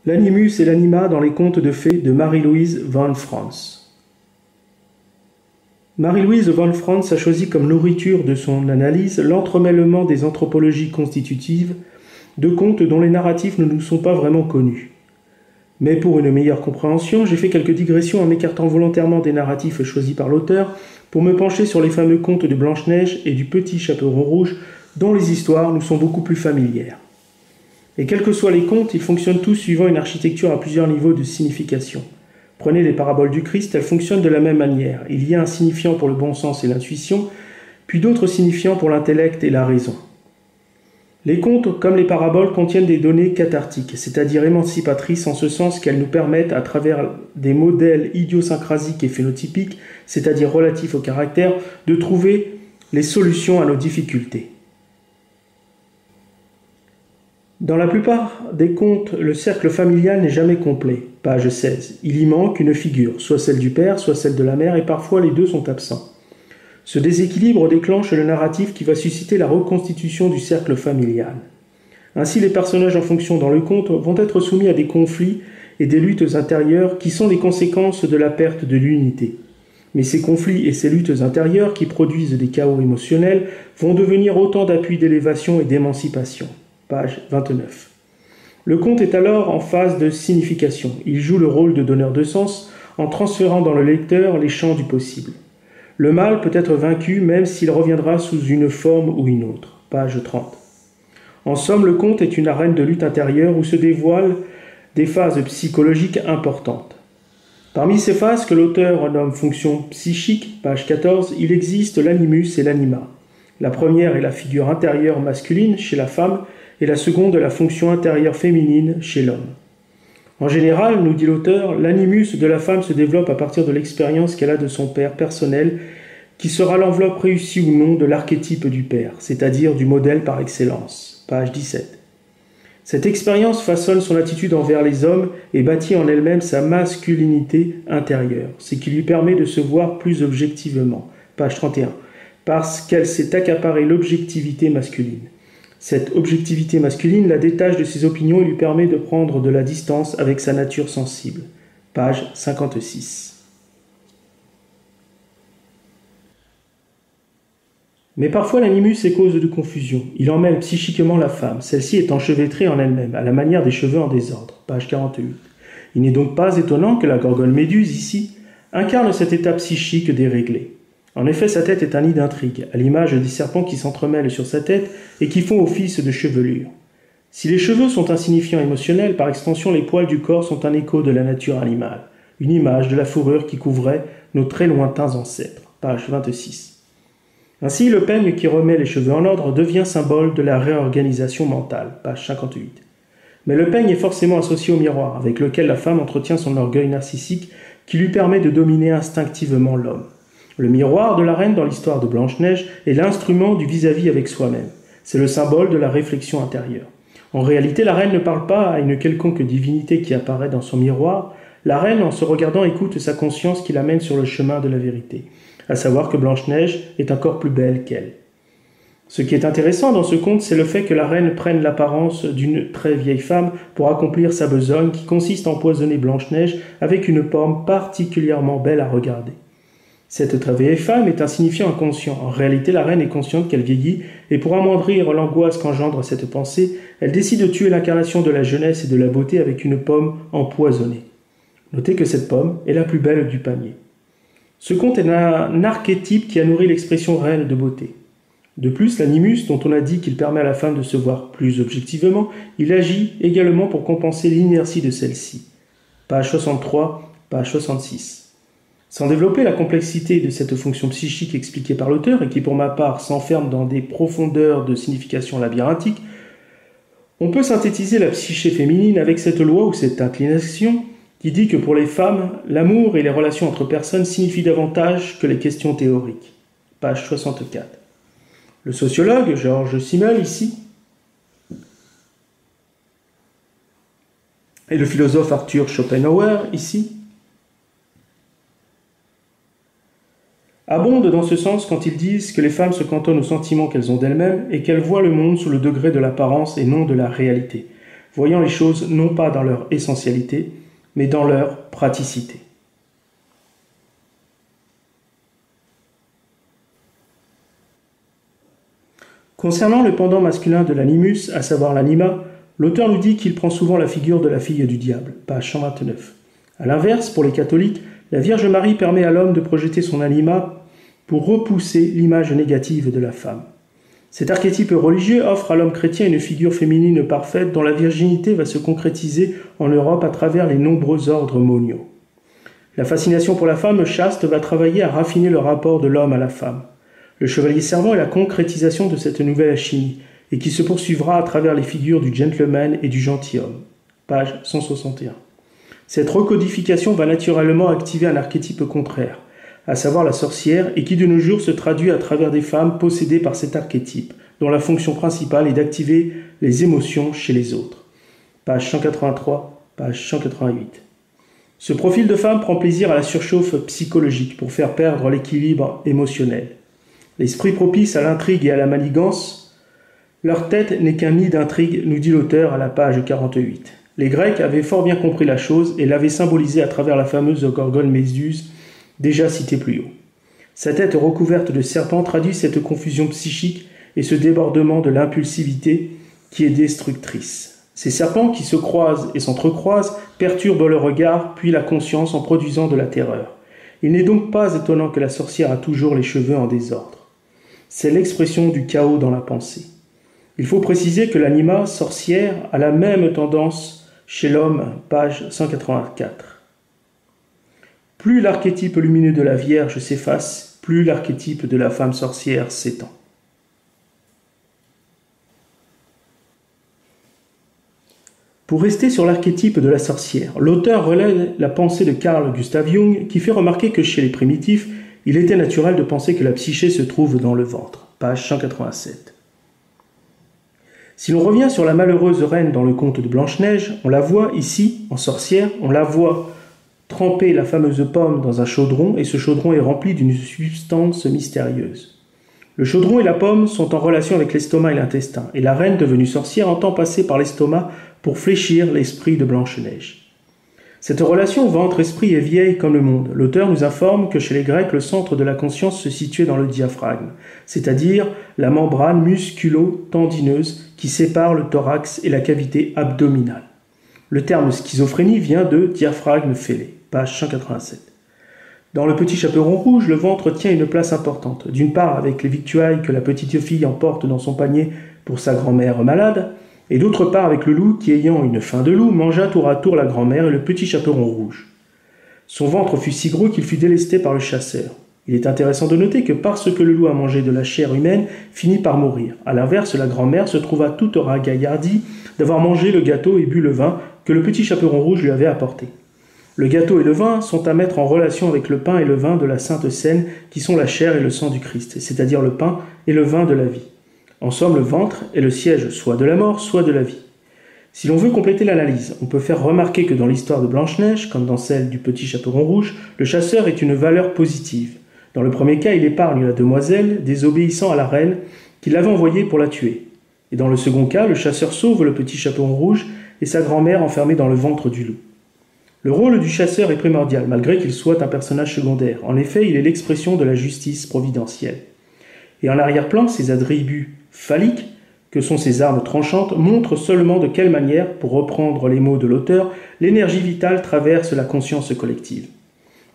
L'animus et l'anima dans les contes de fées de Marie-Louise von Franz. Marie-Louise von Franz a choisi comme nourriture de son analyse l'entremêlement des anthropologies constitutives de contes dont les narratifs ne nous sont pas vraiment connus. Mais pour une meilleure compréhension, j'ai fait quelques digressions en m'écartant volontairement des narratifs choisis par l'auteur pour me pencher sur les fameux contes de Blanche-Neige et du Petit Chaperon Rouge dont les histoires nous sont beaucoup plus familières. Et quels que soient les contes, ils fonctionnent tous suivant une architecture à plusieurs niveaux de signification. Prenez les paraboles du Christ, elles fonctionnent de la même manière. Il y a un signifiant pour le bon sens et l'intuition, puis d'autres signifiants pour l'intellect et la raison. Les contes, comme les paraboles, contiennent des données cathartiques, c'est-à-dire émancipatrices en ce sens qu'elles nous permettent, à travers des modèles idiosyncrasiques et phénotypiques, c'est-à-dire relatifs au caractère, de trouver les solutions à nos difficultés. Dans la plupart des contes, le cercle familial n'est jamais complet, page 16. Il y manque une figure, soit celle du père, soit celle de la mère, et parfois les deux sont absents. Ce déséquilibre déclenche le narratif qui va susciter la reconstitution du cercle familial. Ainsi, les personnages en fonction dans le conte vont être soumis à des conflits et des luttes intérieures qui sont les conséquences de la perte de l'unité. Mais ces conflits et ces luttes intérieures qui produisent des chaos émotionnels vont devenir autant d'appui d'élévation et d'émancipation. Page 29. Le conte est alors en phase de signification. Il joue le rôle de donneur de sens en transférant dans le lecteur les champs du possible. Le mal peut être vaincu même s'il reviendra sous une forme ou une autre. Page 30. En somme, le conte est une arène de lutte intérieure où se dévoilent des phases psychologiques importantes. Parmi ces phases que l'auteur nomme fonctions psychiques, page 14, il existe l'animus et l'anima. La première est la figure intérieure masculine chez la femme et la seconde la fonction intérieure féminine chez l'homme. En général, nous dit l'auteur, l'animus de la femme se développe à partir de l'expérience qu'elle a de son père personnel, qui sera l'enveloppe réussie ou non de l'archétype du père, c'est-à-dire du modèle par excellence. Page 17. Cette expérience façonne son attitude envers les hommes et bâtit en elle-même sa masculinité intérieure, ce qui lui permet de se voir plus objectivement. Page 31. Parce qu'elle s'est accaparée l'objectivité masculine. Cette objectivité masculine la détache de ses opinions et lui permet de prendre de la distance avec sa nature sensible. Page 56. Mais parfois l'animus est cause de confusion. Il emmêle psychiquement la femme. Celle-ci est enchevêtrée en elle-même, à la manière des cheveux en désordre. Page 48. Il n'est donc pas étonnant que la gorgone méduse, ici, incarne cet état psychique déréglé. En effet, sa tête est un nid d'intrigue, à l'image des serpents qui s'entremêlent sur sa tête et qui font office de chevelure. Si les cheveux sont un signifiant émotionnel, par extension les poils du corps sont un écho de la nature animale, une image de la fourrure qui couvrait nos très lointains ancêtres. Page 26. Ainsi, le peigne qui remet les cheveux en ordre devient symbole de la réorganisation mentale. Page 58. Mais le peigne est forcément associé au miroir, avec lequel la femme entretient son orgueil narcissique qui lui permet de dominer instinctivement l'homme. Le miroir de la reine dans l'histoire de Blanche-Neige est l'instrument du vis-à-vis avec soi-même. C'est le symbole de la réflexion intérieure. En réalité, la reine ne parle pas à une quelconque divinité qui apparaît dans son miroir. La reine, en se regardant, écoute sa conscience qui l'amène sur le chemin de la vérité, à savoir que Blanche-Neige est encore plus belle qu'elle. Ce qui est intéressant dans ce conte, c'est le fait que la reine prenne l'apparence d'une très vieille femme pour accomplir sa besogne qui consiste à empoisonner Blanche-Neige avec une pomme particulièrement belle à regarder. Cette très vieille femme est un signifiant inconscient. En réalité, la reine est consciente qu'elle vieillit, et pour amoindrir l'angoisse qu'engendre cette pensée, elle décide de tuer l'incarnation de la jeunesse et de la beauté avec une pomme empoisonnée. Notez que cette pomme est la plus belle du panier. Ce conte est un archétype qui a nourri l'expression reine de beauté. De plus, l'animus, dont on a dit qu'il permet à la femme de se voir plus objectivement, il agit également pour compenser l'inertie de celle-ci. Page 63, page 66. Sans développer la complexité de cette fonction psychique expliquée par l'auteur et qui pour ma part s'enferme dans des profondeurs de signification labyrinthique, on peut synthétiser la psyché féminine avec cette loi ou cette inclination qui dit que pour les femmes, l'amour et les relations entre personnes signifient davantage que les questions théoriques. Page 64. Le sociologue Georges Simmel ici et le philosophe Arthur Schopenhauer ici abondent dans ce sens quand ils disent que les femmes se cantonnent aux sentiments qu'elles ont d'elles-mêmes et qu'elles voient le monde sous le degré de l'apparence et non de la réalité. voyant les choses non pas dans leur essentialité, mais dans leur praticité. Concernant le pendant masculin de l'animus, à savoir l'anima, l'auteur nous dit qu'il prend souvent la figure de la fille du diable, page 129. A l'inverse, pour les catholiques, la Vierge Marie permet à l'homme de projeter son anima pour repousser l'image négative de la femme. Cet archétype religieux offre à l'homme chrétien une figure féminine parfaite dont la virginité va se concrétiser en Europe à travers les nombreux ordres moniaux. La fascination pour la femme chaste va travailler à raffiner le rapport de l'homme à la femme. Le chevalier servant est la concrétisation de cette nouvelle alchimie, et qui se poursuivra à travers les figures du gentleman et du gentilhomme. Page 161. Cette recodification va naturellement activer un archétype contraire, à savoir la sorcière, et qui de nos jours se traduit à travers des femmes possédées par cet archétype, dont la fonction principale est d'activer les émotions chez les autres. Page 183, page 188. Ce profil de femme prend plaisir à la surchauffe psychologique pour faire perdre l'équilibre émotionnel. L'esprit propice à l'intrigue et à la manigance, leur tête n'est qu'un nid d'intrigue, nous dit l'auteur à la page 48. Les Grecs avaient fort bien compris la chose et l'avaient symbolisée à travers la fameuse gorgone Méduse, déjà citée plus haut. Sa tête recouverte de serpents traduit cette confusion psychique et ce débordement de l'impulsivité qui est destructrice. Ces serpents qui se croisent et s'entrecroisent perturbent le regard puis la conscience en produisant de la terreur. Il n'est donc pas étonnant que la sorcière a toujours les cheveux en désordre. C'est l'expression du chaos dans la pensée. Il faut préciser que l'anima sorcière a la même tendance chez l'homme, page 184. Plus l'archétype lumineux de la Vierge s'efface, plus l'archétype de la femme sorcière s'étend. Pour rester sur l'archétype de la sorcière, l'auteur relaie la pensée de Carl Gustav Jung qui fait remarquer que chez les primitifs, il était naturel de penser que la psyché se trouve dans le ventre. Page 187. Si l'on revient sur la malheureuse reine dans le conte de Blanche-Neige, on la voit ici, en sorcière, on la voit tremper la fameuse pomme dans un chaudron et ce chaudron est rempli d'une substance mystérieuse. Le chaudron et la pomme sont en relation avec l'estomac et l'intestin, et la reine devenue sorcière entend passer par l'estomac pour fléchir l'esprit de Blanche-Neige. Cette relation ventre-esprit est vieille comme le monde. L'auteur nous informe que chez les Grecs, le centre de la conscience se situait dans le diaphragme, c'est-à-dire la membrane musculo-tendineuse qui sépare le thorax et la cavité abdominale. Le terme schizophrénie vient de diaphragme fêlé, page 187. Dans le petit chaperon rouge, le ventre tient une place importante, d'une part avec les victuailles que la petite fille emporte dans son panier pour sa grand-mère malade, et d'autre part avec le loup qui, ayant une faim de loup, mangea tour à tour la grand-mère et le petit chaperon rouge. Son ventre fut si gros qu'il fut délesté par le chasseur. Il est intéressant de noter que parce que le loup a mangé de la chair humaine, finit par mourir. A l'inverse, la grand-mère se trouva toute ragaillardie d'avoir mangé le gâteau et bu le vin que le petit chaperon rouge lui avait apporté. Le gâteau et le vin sont à mettre en relation avec le pain et le vin de la Sainte Seine, qui sont la chair et le sang du Christ, c'est-à-dire le pain et le vin de la vie. En somme, le ventre est le siège soit de la mort, soit de la vie. Si l'on veut compléter l'analyse, on peut faire remarquer que dans l'histoire de Blanche-Neige, comme dans celle du petit chaperon rouge, le chasseur est une valeur positive. Dans le premier cas, il épargne la demoiselle, désobéissant à la reine qui l'avait envoyée pour la tuer. Et dans le second cas, le chasseur sauve le petit chaperon rouge et sa grand-mère enfermée dans le ventre du loup. Le rôle du chasseur est primordial, malgré qu'il soit un personnage secondaire. En effet, il est l'expression de la justice providentielle. Et en arrière-plan, ses attributs phalliques, que sont ces armes tranchantes, montrent seulement de quelle manière, pour reprendre les mots de l'auteur, l'énergie vitale traverse la conscience collective.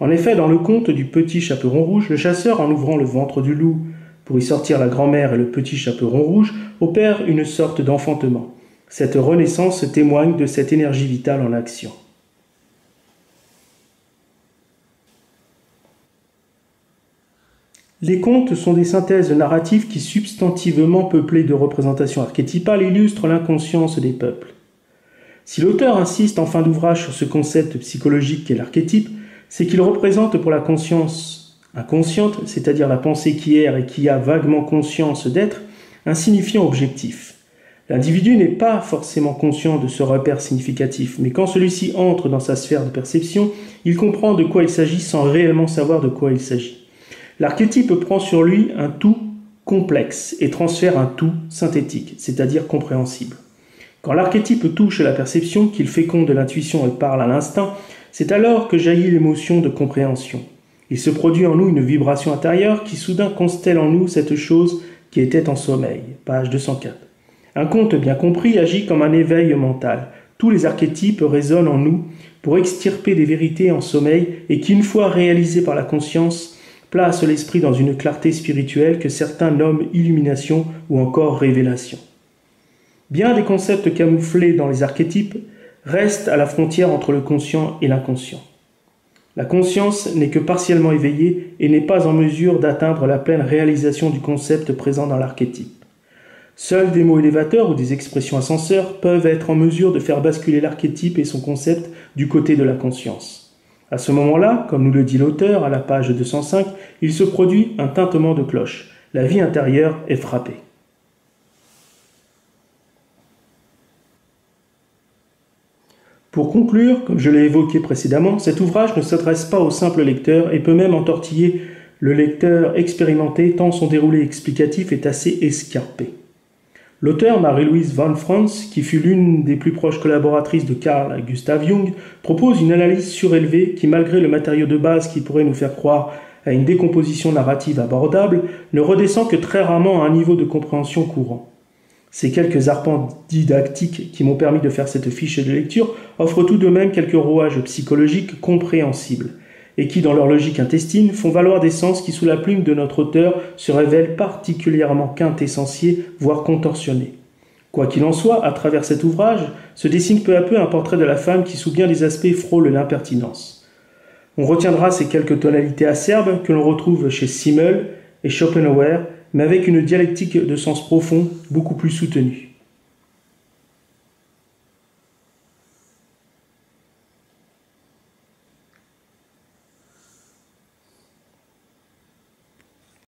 En effet, dans le conte du petit chaperon rouge, le chasseur, en ouvrant le ventre du loup pour y sortir la grand-mère et le petit chaperon rouge, opère une sorte d'enfantement. Cette renaissance témoigne de cette énergie vitale en action. Les contes sont des synthèses narratives qui, substantivement peuplées de représentations archétypales, illustrent l'inconscience des peuples. Si l'auteur insiste en fin d'ouvrage sur ce concept psychologique qu'est l'archétype, c'est qu'il représente pour la conscience inconsciente, c'est-à-dire la pensée qui erre et qui a vaguement conscience d'être, un signifiant objectif. L'individu n'est pas forcément conscient de ce repère significatif, mais quand celui-ci entre dans sa sphère de perception, il comprend de quoi il s'agit sans réellement savoir de quoi il s'agit. L'archétype prend sur lui un tout complexe et transfère un tout synthétique, c'est-à-dire compréhensible. Quand l'archétype touche la perception, qu'il féconde l'intuition et parle à l'instinct, c'est alors que jaillit l'émotion de compréhension. Il se produit en nous une vibration intérieure qui soudain constelle en nous cette chose qui était en sommeil. Page 204. Un conte bien compris agit comme un éveil mental. Tous les archétypes résonnent en nous pour extirper des vérités en sommeil et qui, une fois réalisées par la conscience, placent l'esprit dans une clarté spirituelle que certains nomment illumination ou encore révélation. Bien des concepts camouflés dans les archétypes restent à la frontière entre le conscient et l'inconscient. La conscience n'est que partiellement éveillée et n'est pas en mesure d'atteindre la pleine réalisation du concept présent dans l'archétype. Seuls des mots élévateurs ou des expressions ascenseurs peuvent être en mesure de faire basculer l'archétype et son concept du côté de la conscience. À ce moment-là, comme nous le dit l'auteur à la page 205, il se produit un tintement de cloche. La vie intérieure est frappée. Pour conclure, comme je l'ai évoqué précédemment, cet ouvrage ne s'adresse pas au simple lecteur et peut même entortiller le lecteur expérimenté tant son déroulé explicatif est assez escarpé. L'auteur Marie-Louise von Franz, qui fut l'une des plus proches collaboratrices de Carl Gustav Jung, propose une analyse surélevée qui, malgré le matériau de base qui pourrait nous faire croire à une décomposition narrative abordable, ne redescend que très rarement à un niveau de compréhension courant. Ces quelques arpents didactiques qui m'ont permis de faire cette fiche de lecture offrent tout de même quelques rouages psychologiques compréhensibles et qui, dans leur logique intestine, font valoir des sens qui, sous la plume de notre auteur, se révèlent particulièrement quintessentiels, voire contorsionnés. Quoi qu'il en soit, à travers cet ouvrage, se dessine peu à peu un portrait de la femme qui, sous bien des aspects, frôle l'impertinence. On retiendra ces quelques tonalités acerbes que l'on retrouve chez Simmel et Schopenhauer, mais avec une dialectique de sens profond beaucoup plus soutenue.